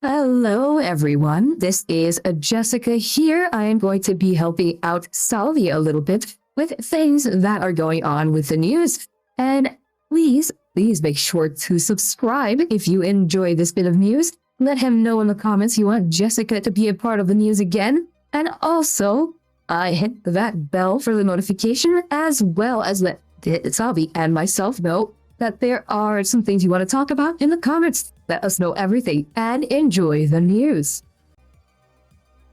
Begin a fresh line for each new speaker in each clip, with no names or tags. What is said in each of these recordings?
Hello, everyone. This is Jessica here. I am going to be helping out Salvi a little bit with things that are going on with the news. And please make sure to subscribe if you enjoy this bit of news. Let him know in the comments you want Jessica to be a part of the news again. And also, hit that bell for the notification, as well as let Salvi and myself know that there are some things you want to talk about in the comments. Let us know everything and enjoy the news.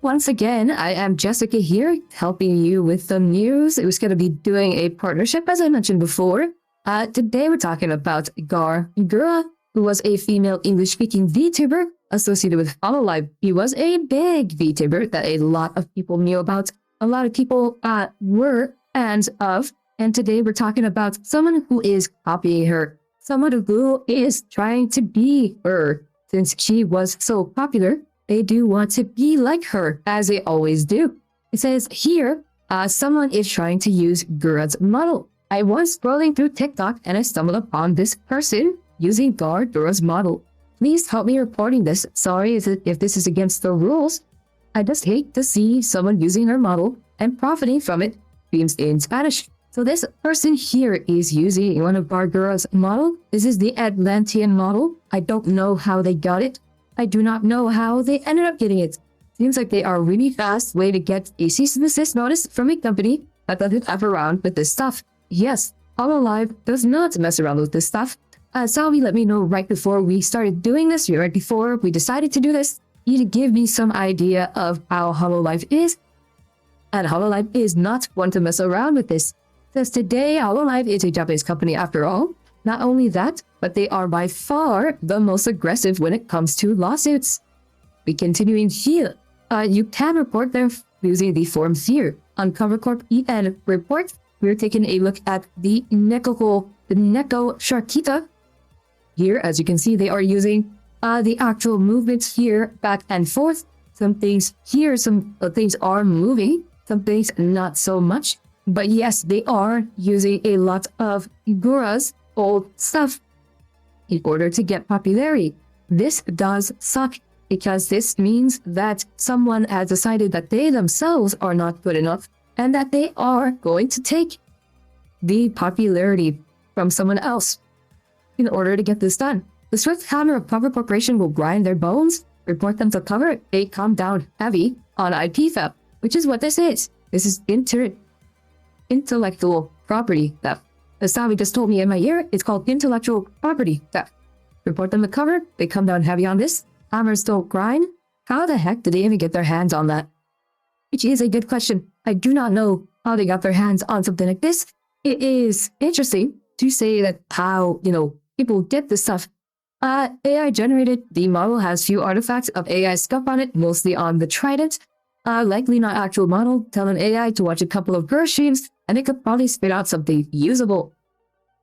Once again, I am Jessica here, helping you with the news. It was going to be doing a partnership, as I mentioned before. Today we're talking about Gawr Gura, who was a female English-speaking VTuber associated with Hololive. He was a big VTuber that a lot of people knew about. A lot of people were fans of. And today we're talking about someone who is copying her. Someone who is trying to be her. Since she was so popular, they do want to be like her, as they always do. It says here, someone is trying to use Gura's model. I was scrolling through TikTok and I stumbled upon this person using Gawr Gura's model. Please help me reporting this. Sorry if this is against the rules. I just hate to see someone using her model and profiting from it, seems in Spanish. So this person here is using one of Gawr Gura's model. This is the Atlantean model. I don't know how they got it. I do not know how they ended up getting it. Seems like they are a really fast way to get a cease and desist notice from a company that doesn't f around with this stuff. Yes, Hololive does not mess around with this stuff. Salvi let me know right before we started doing this, right before we decided to do this, to give me some idea of how Hololive is. And Hololive is not one to mess around with this. Says today, Hololive is a Japanese company after all. Not only that, but they are by far the most aggressive when it comes to lawsuits. We continuing here. You can report them using the form here. On Cover Corp EN report, we're taking a look at the Neko Sharkita. Here, as you can see, they are using the actual movements here, back and forth. Some things here, some things are moving, some things not so much. But yes, they are using a lot of Gura's old stuff in order to get popularity. This does suck because this means that someone has decided that they themselves are not good enough and that they are going to take the popularity from someone else in order to get this done. The swift hammer of Cover Corporation will grind their bones, report them to Cover. They come down heavy on IP theft, which is what this is. This is intellectual property theft. As Salvi just told me in my ear, it's called intellectual property theft. Report them to Cover. They come down heavy on this. Hammers don't grind. How the heck did they even get their hands on that? Which is a good question. I do not know how they got their hands on something like this. It is interesting to say that how, people get this stuff. AI generated. The model has few artifacts of AI scuff on it, mostly on the trident. Likely not actual model. Tell an AI to watch a couple of bird streams, and it could probably spit out something usable.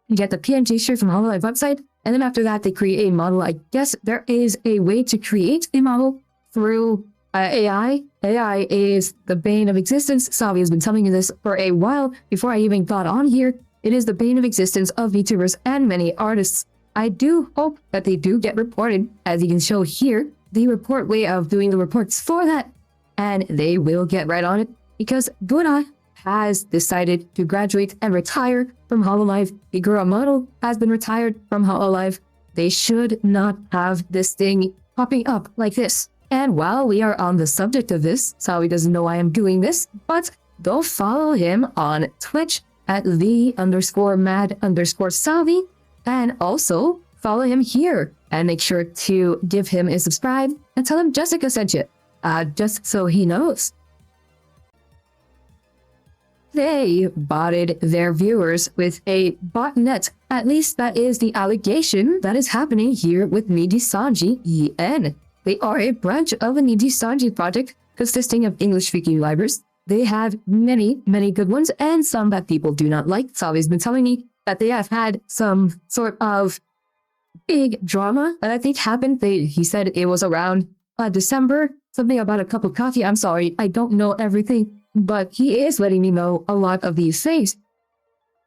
You get the PNG straight from Hololive website, and then after that, they create a model. I guess there is a way to create a model through AI. AI is the bane of existence. Salvi has been telling you this for a while before I even got on here. It is the bane of existence of VTubers and many artists. I do hope that they do get reported, as you can show here, the report way of doing the reports for that. And they will get right on it because Gura has decided to graduate and retire from Hololive. The Gura model has been retired from Hololive. They should not have this thing popping up like this. And while we are on the subject of this, Salvi doesn't know I am doing this, but go follow him on Twitch at the_mad_Salvi, and also follow him here and make sure to give him a subscribe and tell him Jessica sent you. Just so he knows. They botted their viewers with a botnet. At least that is the allegation that is happening here with Nijisanji EN. They are a branch of the Nijisanji project consisting of English-speaking libraries. They have many, many good ones and some that people do not like. Salvi's been telling me that they have had some sort of big drama that I think happened. He said it was around December. Something about a cup of coffee. I'm sorry, I don't know everything, but he is letting me know a lot of these things.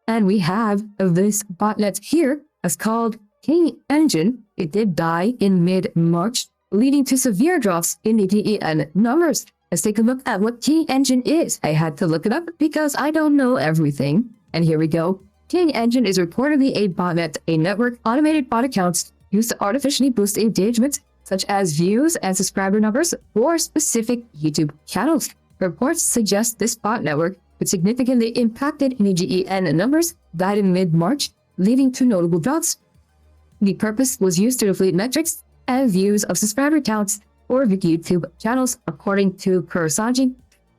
And we have this botnet here. It's called King Engine. It did die in mid-March leading to severe drops in the DEN numbers. Let's take a look at what King Engine is. I had to look it up because I don't know everything. And here we go. King Engine is reportedly a botnet, a network automated bot accounts used to artificially boost engagement, such as views and subscriber numbers for specific YouTube channels. Reports suggest this bot network, which significantly impacted NGEN numbers, died in mid-March, leading to notable drops. The purpose was used to deflate metrics and views of subscriber counts for YouTube channels, according to Nijisanji.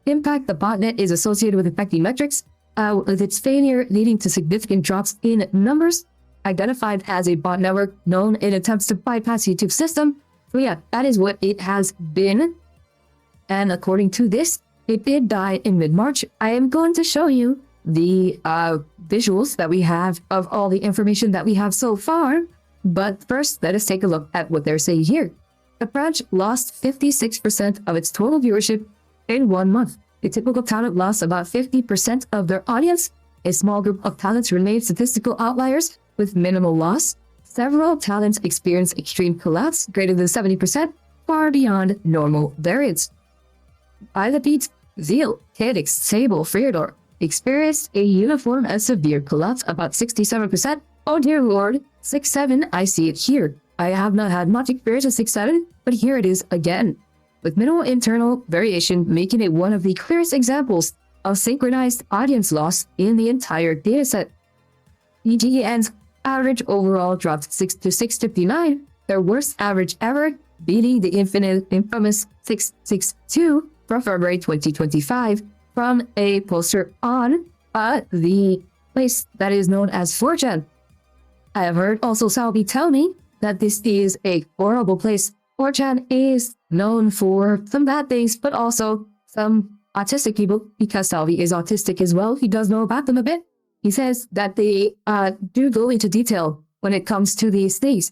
Impact the botnet is associated with affecting metrics, with its failure leading to significant drops in numbers, identified as a bot network known in attempts to bypass YouTube system. So yeah, that is what it has been. And according to this, it did die in mid-March. I am going to show you the visuals that we have of all the information that we have so far. But first, let us take a look at what they're saying here. The branch lost 56% of its total viewership in 1 month. The typical talent lost about 50% of their audience. A small group of talents remained statistical outliers with minimal loss. Several talents experienced extreme collapse, greater than 70%, far beyond normal variance. By the beat, Zeal, Cadix, Sable, Freodor experienced a uniform and severe collapse, about 67%. Oh dear lord, 6-7, I see it here. I have not had much experience with 6-7, but here it is again, with minimal internal variation, making it one of the clearest examples of synchronized audience loss in the entire dataset. EGN's average overall dropped 6 to 659, their worst average ever, beating the infamous 662 from February 2025 from a poster on the place that is known as 4chan. I have heard also Salvi tell me that this is a horrible place. 4chan is known for some bad things, but also some autistic people, because Salvi is autistic as well. He does know about them a bit. He says that they do go into detail when it comes to these things.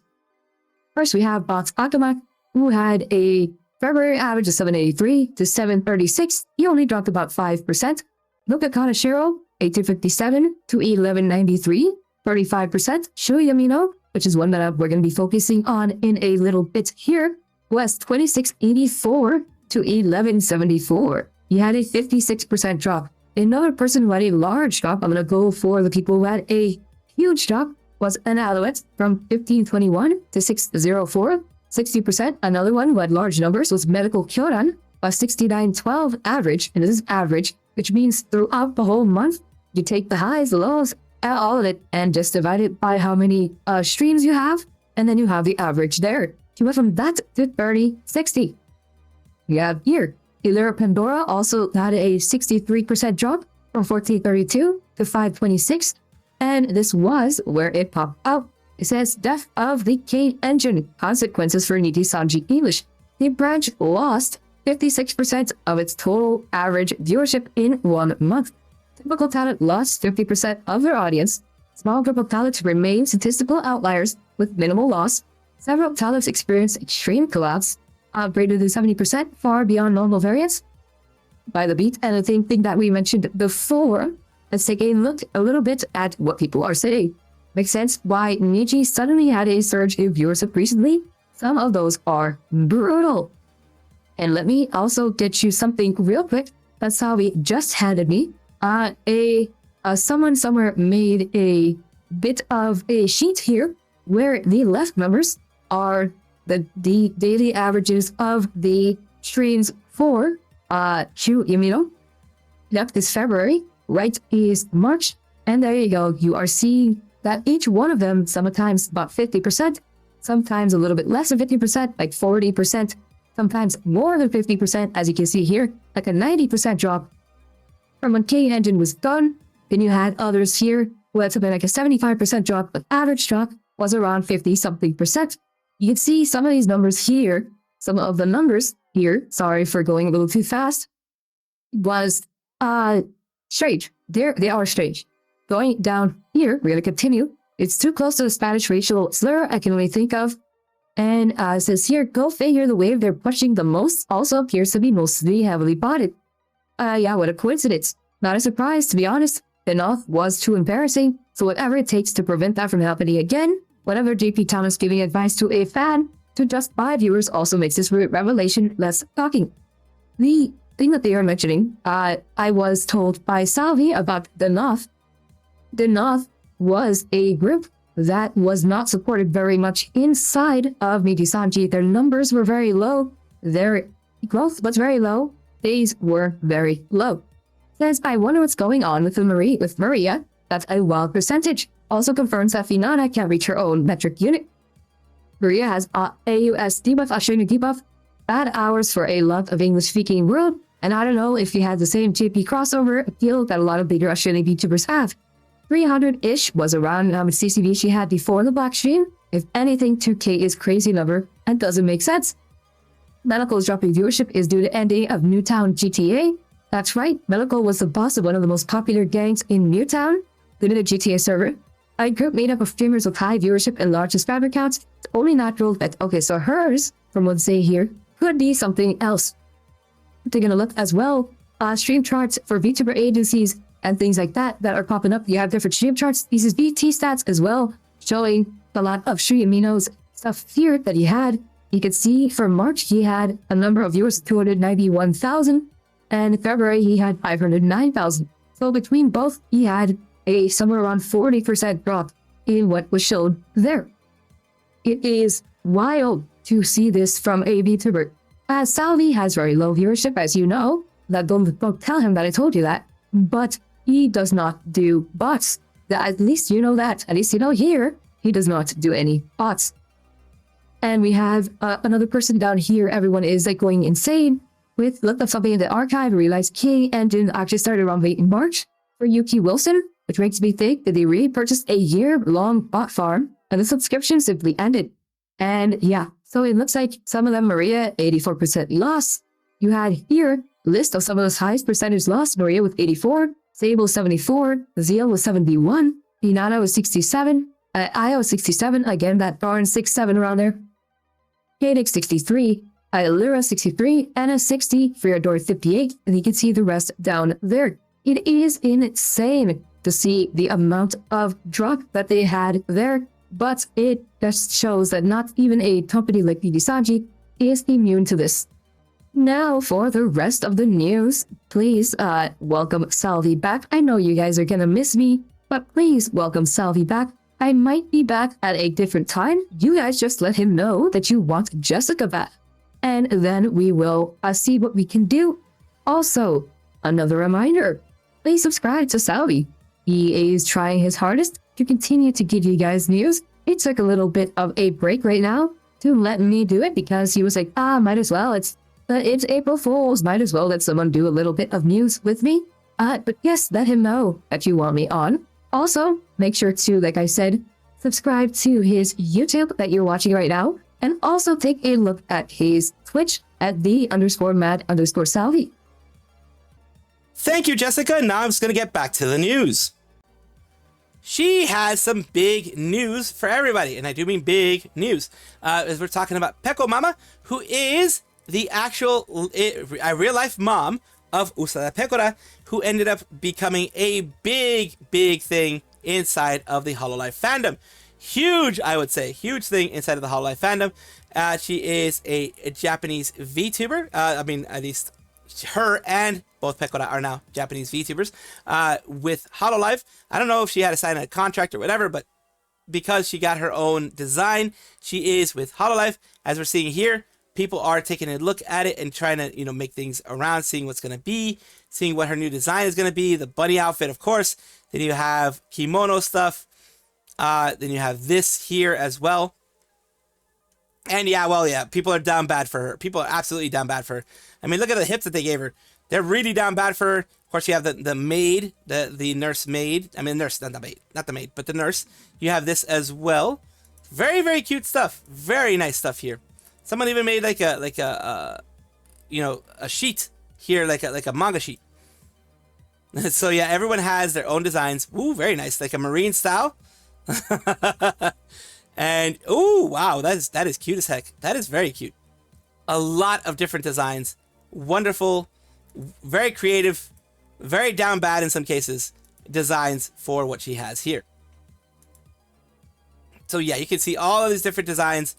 First, we have bots Akuma, who had a February average of 783 to 736. He only dropped about 5%. Luca kaneshiro, 1857 to 1193, 35%. Shuyamino, which is one that we're going to be focusing on in a little bit here, was 2684 to 1174. He had a 56% drop. Another person who had a large drop, I'm going to go for the people who had a huge drop, was an Alouette from 1521 to 604, 60%. Another one who had large numbers was Medical Kyoran, a 6912 average, and this is average, which means throughout the whole month, you take the highs, the lows, all of it, and just divide it by how many streams you have, and then you have the average there. You went from that to 3060. We have here, Illyra Pandora also had a 63% drop from 1432 to 526, and this was where it popped out. It says, death of the King Engine, consequences for Nijisanji English. The branch lost 56% of its total average viewership in 1 month. Typical talent lost 50% of their audience. Small group of talents remain statistical outliers with minimal loss. Several talents experienced extreme collapse, greater than 70%, far beyond normal variance. By the beat, and the thing that we mentioned before, let's take a look a little bit at what people are saying. Makes sense why Niji suddenly had a surge in viewership recently. Some of those are brutal. And let me also get you something real quick that Salvi just handed me. Someone somewhere made a bit of a sheet here where the left numbers are the daily averages of the streams for Yamino. Left is February, right is March, and there you go. You are seeing that each one of them, sometimes about 50%, sometimes a little bit less than 50%, like 40%, sometimes more than 50%, as you can see here, like a 90% drop from when King Engine was done. Then you had others here who had something like a 75% drop, but average drop was around 50-something%. You can see some of these numbers here, some of the numbers here, sorry for going a little too fast, was strange. They are strange. Going down here, we're going to continue. It's too close to the Spanish racial slur I can only think of. And it says here, go figure, the wave they're pushing the most also appears to be mostly heavily botted. Yeah, what a coincidence. Not a surprise, to be honest. The North was too embarrassing, so whatever it takes to prevent that from happening again, whenever JP Thomas giving advice to a fan, to just 5 viewers also makes this revelation less shocking. The thing that they are mentioning, I was told by Salvi about the Noth. The Noth was a group that was not supported very much inside of Nijisanji. Their numbers were very low. Their growth was very low. Days were very low. Says, I wonder what's going on with Maria. That's a wild percentage. Also confirms that Finana can't reach her own metric unit. Maria has AUS debuff, Australian debuff, bad hours for a lot of English-speaking world, and I don't know if he had the same JP crossover appeal that a lot of bigger Australian VTubers have. 300-ish was around how much CCV she had before the black stream. If anything, 2K is crazy number and doesn't make sense. Medical's dropping viewership is due to ending of Newtown GTA. That's right, Medical was the boss of one of the most popular gangs in Newtown, limited GTA server. A group made up of streamers with high viewership and large subscriber counts. It's only natural that, okay, so hers, from what they say here, could be something else. Taking a look as well, stream charts for VTuber agencies and things like that are popping up. You have different stream charts. These is VT stats as well, showing a lot of Stream Amino's stuff here that he had. You could see for March, he had a number of viewers, 291,000, and in February, he had 509,000. So between both, he had a somewhere around 40% drop in what was shown there. It is wild to see this from a VTuber. As Salvi has very low viewership, as you know, that don't tell him that I told you that, but he does not do bots. At least you know that. At least you know here, he does not do any bots. And we have another person down here. Everyone is like going insane with looked up something in the archive, realized King Engine actually started around late in March for Yuki Wilson, which makes me think that they repurchased a year-long bot farm and the subscription simply ended. And yeah, so it looks like some of them, Maria, 84% loss. You had here list of some of those highest percentage loss. Maria with 84, Sable 74, Zeal was 71, Inanna was 67, Io was 67, again that darn 6-7 around there. Kadix 63, Lyra 63, Anna 60, Freador 58, and you can see the rest down there. It is insane to see the amount of drop that they had there, but it just shows that not even a company like Nijisanji is immune to this. Now for the rest of the news, please welcome Salvi back. I know you guys are gonna miss me, but please welcome Salvi back. I might be back at a different time. You guys just let him know that you want Jessica back, and then we will see what we can do. Also, another reminder, please subscribe to Salvi. He is trying his hardest to continue to give you guys news. It took a little bit of a break right now to let me do it because he was like, might as well. It's April Fool's. Might as well let someone do a little bit of news with me. But yes, let him know that you want me on. Also, make sure to, like I said, subscribe to his YouTube that you're watching right now. And also take a look at his Twitch at _mad_Salvi.
Thank you, Jessica. Now I'm just going to get back to the news. She has some big news for everybody, and I do mean big news. As we're talking about Pekomama, who is the actual real-life mom of Usada Pekora, who ended up becoming a big thing inside of the Hololive fandom. Huge, I would say, huge thing inside of the Hololive fandom. She is a Japanese VTuber. I mean, at least her and both Pekora are now Japanese VTubers with Hololive. I don't know if she had to sign a contract or whatever, but because she got her own design, she is with Hololive. As we're seeing here, people are taking a look at it and trying to, make things around, seeing what's going to be, seeing what her new design is going to be. The bunny outfit, of course. Then you have kimono stuff. Then you have this here as well. And yeah, people are down bad for her. People are absolutely down bad for her. I mean, look at the hips that they gave her. They're really down bad for her. Of course, you have the maid, the nurse maid. I mean, nurse, not the maid, but the nurse. You have this as well. Very cute stuff. Very nice stuff here. Someone even made like a sheet here, like a manga sheet. So yeah, everyone has their own designs. Ooh, very nice, like a marine style. And ooh, wow, that is cute as heck. That is very cute. A lot of different designs. Wonderful, very creative, very down bad in some cases designs for what she has here. So yeah, you can see all of these different designs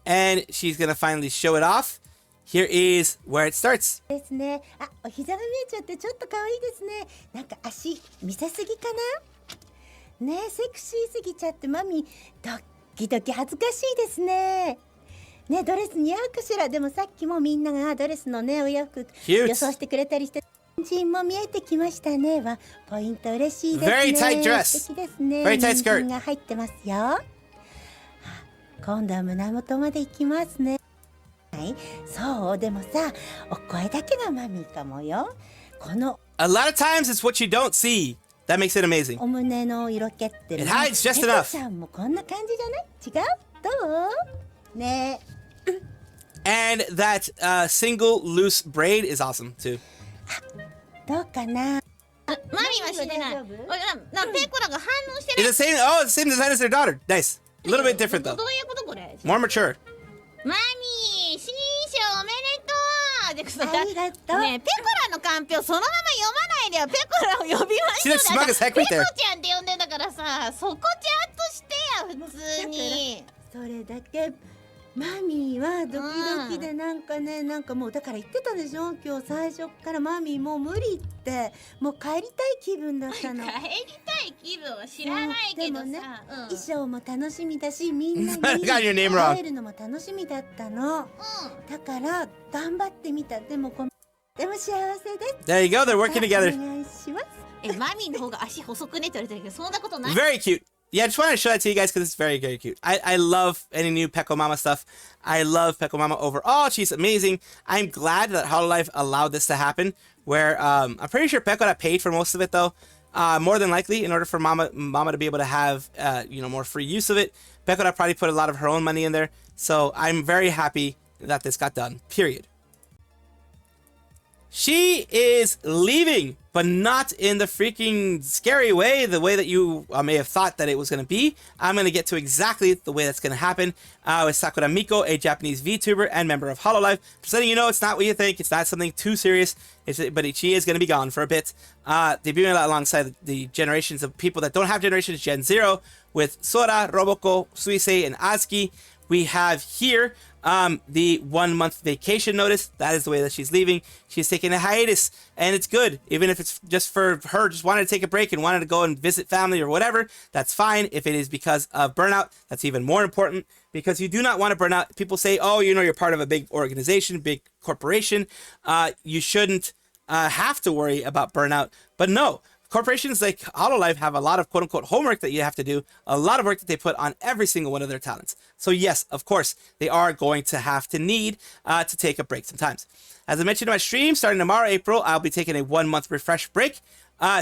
and she's gonna finally show it off. Here is where it starts.
ですね。あ、お膝が見えちゃってちょっと可愛いですね。なんか足見せすぎかな。ねえ、セクシーすぎちゃってマミドキドキ恥ずかしいですね。ね、ドレス似合うかしら。でもさっきもみんながドレスのねお洋服
Cute.
予想してくれたりして。人も見えてきましたね。はポイント嬉しいですね。
Very tight dress.
素敵ですね。
Very tight skirt.
人参が入ってますよ。あ、今度は胸元まで行きますね。はい、そうでもさ、お声だけがマミーかもよ。この
A lot of times it's what you don't see that makes it amazing.
お胸の色気ってる
It hides just
ペ
enough.
コちゃんもこんな感じじゃない？違う？どう？ね。
And that single loose braid is awesome too.
どうかな。
マミはしてない。
大丈夫？
ペコラが反応してない。
It's the same. Oh, it's the same design as their daughter. Nice. A little bit different
ど
though.
ういうことこれ？
More mature.
マミー、新章おめでとう。で、
ありがとう。
ねえ、ペコラのかんぴょうそのまま読まないでよ。ペコラを呼びまし
She
ょう。
looks smug as heck
ペ
right
コ
there.
ちゃんって呼んでんだからさ、そこちゃんとしてや、普通に。
それだけマミーはドキドキでなんかね、なんかもうだから言ってたでしょ、今日最初からマミーもう無理ってもう帰りたい気分だったの。
帰りたい気分は知らないけどさ、
でもね、
うん
衣装も楽しみだしみんなに
Got your name wrong.
会えるのも楽しみだったの。だから頑張ってみた。でもでも幸せです。
There you go. They're working
お
together.
願いします。
マミーの方が足細くねって言われてるけど、そんなことない。
Very cute. Yeah, I just wanted to show that to you guys because it's very, very cute. I love any new Pekomama stuff. I love Pekomama overall. She's amazing. I'm glad that Hololive allowed this to happen. Where I'm pretty sure Peko paid for most of it though. More than likely, in order for Mama to be able to have more free use of it, Peko probably put a lot of her own money in there. So I'm very happy that this got done. Period. She is leaving, but not in the freaking scary way, the way that you may have thought that it was going to be. I'm going to get to exactly the way that's going to happen with Sakura Miko, a Japanese VTuber and member of Hololive. Just letting you know, it's not what you think. It's not something too serious, but she is going to be gone for a bit. Debuting alongside the generations of people that don't have generations, Gen 0, with Sora, Roboko, Suisei, and Azuki. We have here the 1 month vacation notice. That is the way that she's leaving. She's taking a hiatus, and it's good. Even if it's just for her, just wanted to take a break and wanted to go and visit family or whatever, that's fine. If it is because of burnout, that's even more important, because you do not want to burn out. People say, oh, you're part of a big organization, big corporation. You shouldn't have to worry about burnout. But no. Corporations like Hololive have a lot of quote-unquote homework that you have to do, a lot of work that they put on every single one of their talents. So yes, of course, they are going to have to need to take a break sometimes. As I mentioned in my stream, starting tomorrow, April, I'll be taking a 1 month refresh break.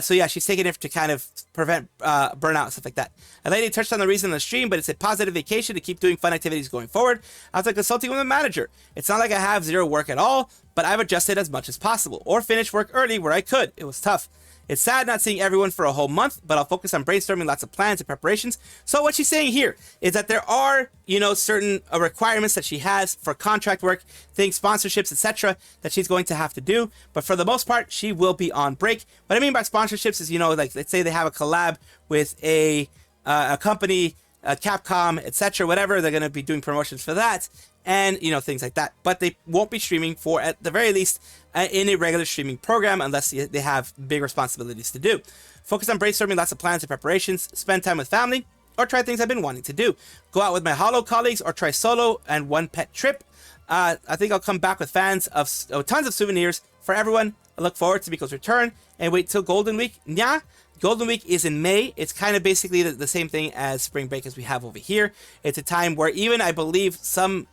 So yeah, she's taking it to kind of prevent burnout and stuff like that. A lady touched on the reason in the stream, but it's a positive vacation to keep doing fun activities going forward. I was like consulting with a manager. It's not like I have zero work at all, but I've adjusted as much as possible or finished work early where I could. It was tough. It's sad not seeing everyone for a whole month, but I'll focus on brainstorming lots of plans and preparations. So what she's saying here is that there are, certain requirements that she has for contract work, things, sponsorships, etc., that she's going to have to do. But for the most part, she will be on break. What I mean by sponsorships is, like let's say they have a collab with a company, Capcom, etc., whatever. They're going to be doing promotions for that. And, things like that. But they won't be streaming for, at the very least, in a regular streaming program unless they have big responsibilities to do. Focus on brainstorming lots of plans and preparations, spend time with family, or try things I've been wanting to do. Go out with my Holo colleagues or try solo and one pet trip. I think I'll come back with fans of tons of souvenirs for everyone. I look forward to Miko's return and wait till Golden Week. Nya. Golden Week is in May. It's kind of basically the same thing as spring break as we have over here. It's a time where even, I believe, some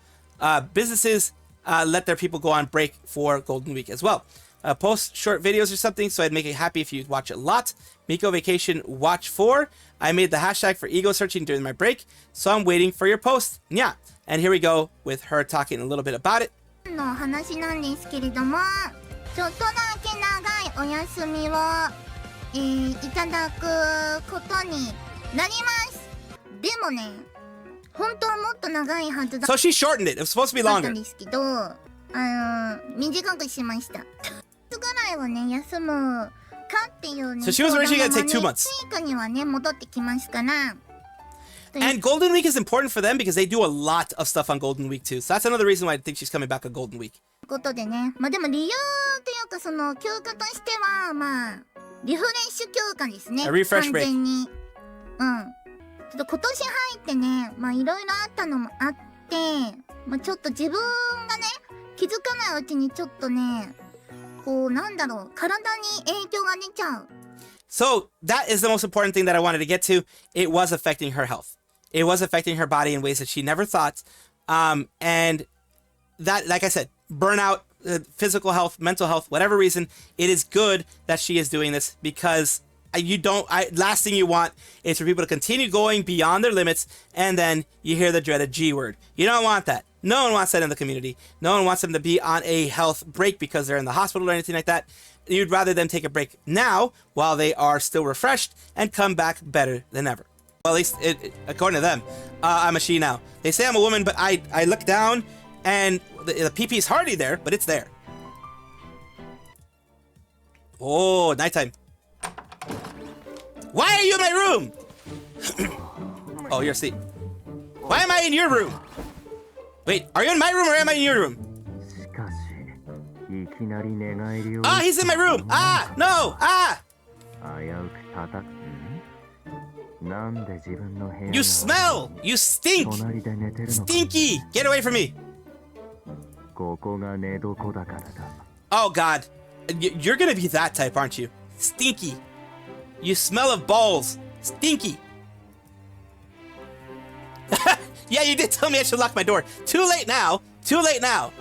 businesses let their people go on break for Golden Week as well. Post short videos or something, so I'd make it happy if you'd watch it a lot. Miko Vacation Watch 4. I made the hashtag for ego searching during my break, so I'm waiting for your post. Yeah. And here we go with her talking a little bit about it.
の話なんですけれども、ちょっとだけ長いお休みを、いただくことになります。でもね、本当はもっと長いはずだ
So she shortened it. It was supposed to be
ったん
longer.
ですけど、短くしました。ぐらいはね、休むかっていうね、
So she was originally gonna take 2 months.
追加にはね、戻ってきますから。
And Golden Week is important for them because they do a lot of stuff on Golden Week too. So that's another reason why I think she's coming back on Golden Week.
ことでね。まあでも理由っていうかその休暇としてはまあリフレッシュ休暇ですね。
A refresh break.
完全に。うん。ちょっと今年入ってね、まあいろいろあったのもあって、まあちょっと自分がね気づかないうちにちょっとね、こうなんだろう体に影響が出ちゃう。
So that is the most important thing that I wanted to get to. It was affecting her health. It was affecting her body in ways that she never thought. And that, like I said, burnout, physical health, mental health, whatever reason, it is good that she is doing this because last thing you want is for people to continue going beyond their limits and then you hear the dreaded G word. You don't want that. No one wants that in the community. No one wants them to be on a health break because they're in the hospital or anything like that. You'd rather them take a break now while they are still refreshed and come back better than ever. Well, at least according to them, I'm a she now. They say I'm a woman, but I look down and the PP is hardly there, but it's there. Oh, nighttime. Why are you in my room? Oh, you're asleep. Why am I in your room? Wait, are you in my room or am I in your room? Ah, he's in my room! Ah! No! Ah! You smell! You stink! Stinky! Get away from me! Oh god. You're gonna be that type, aren't you? Stinky. You smell of balls. Stinky. Yeah, you did tell me I should lock my door. Too late now. Too late now.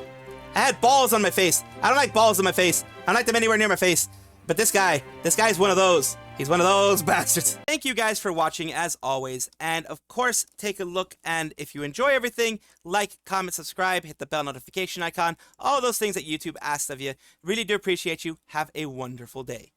I had balls on my face. I don't like balls on my face. I don't like them anywhere near my face. But this guy's one of those. He's one of those bastards. Thank you guys for watching as always. And of course, take a look. And if you enjoy everything, like, comment, subscribe, hit the bell notification icon. All those things that YouTube asks of you. Really do appreciate you. Have a wonderful day.